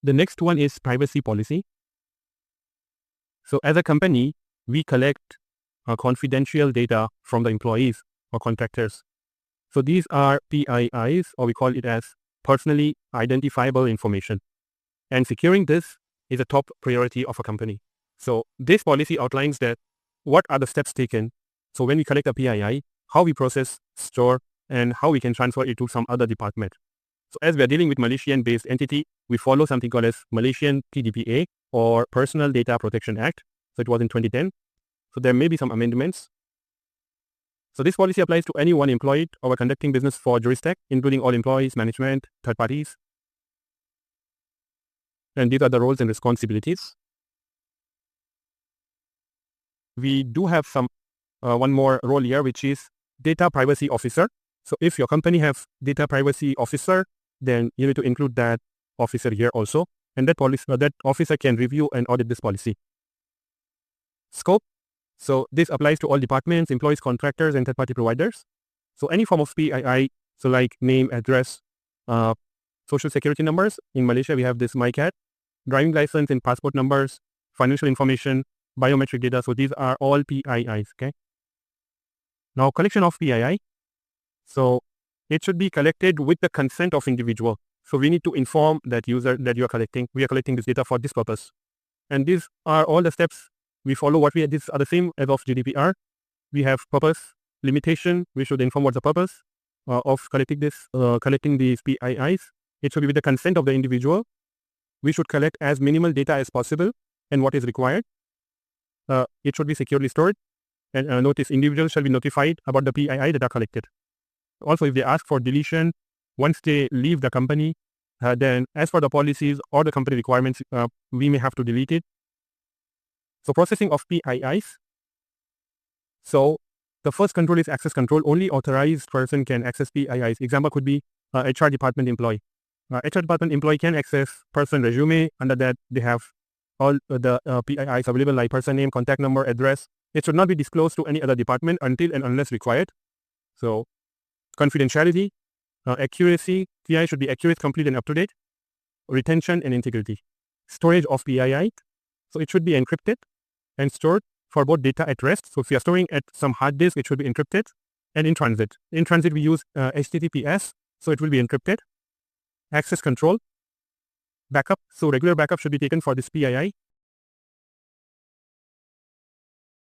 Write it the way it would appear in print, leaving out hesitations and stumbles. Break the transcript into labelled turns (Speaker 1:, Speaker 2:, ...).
Speaker 1: The next one is privacy policy. So as a company, we collect confidential data from the employees or contractors. So these are PIIs, or we call it as personally identifiable information. And securing this is a top priority of a company. So this policy outlines that what are the steps taken. So when we collect a PII, how we process, store, and how we can transfer it to some other department. So as we are dealing with Malaysian-based entity, we follow something called as Malaysian PDPA or Personal Data Protection Act. So it was in 2010. So there may be some amendments. So this policy applies to anyone employed or conducting business for Juristec, including all employees, management, third parties. And these are the roles and responsibilities. We do have some one more role here, which is data privacy officer. So if your company has data privacy officer, then you need to include that officer here also. And that officer can review and audit this policy. Scope. So this applies to all departments, employees, contractors, and third-party providers. So any form of PII, so like name, address, social security numbers. In Malaysia, we have this MyCat, driving license and passport numbers, financial information, biometric data. So these are all PIIs, okay? Now collection of PII. So it should be collected with the consent of individual. So we need to inform that user that we are collecting this data for this purpose. And these are all the steps we follow. These are the same as of GDPR. We have purpose, limitation. We should inform what's the purpose of collecting these PIIs. It should be with the consent of the individual. We should collect as minimal data as possible and what is required. It should be securely stored. And notice individuals shall be notified about the PII that are collected. Also, if they ask for deletion, once they leave the company, then as for the policies or the company requirements, we may have to delete it. So processing of PIIs. So the first control is access control. Only authorized person can access PIIs. Example could be HR department employee. HR department employee can access person resume. Under that, they have all the PIIs available, like person name, contact number, address. It should not be disclosed to any other department until and unless required. So confidentiality, accuracy, PII should be accurate, complete, and up-to-date. Retention and integrity. Storage of PII. So it should be encrypted and stored for both data at rest. So if you are storing at some hard disk, it should be encrypted. And in transit. In transit, we use HTTPS, so it will be encrypted. Access control. Backup. So regular backup should be taken for this PII.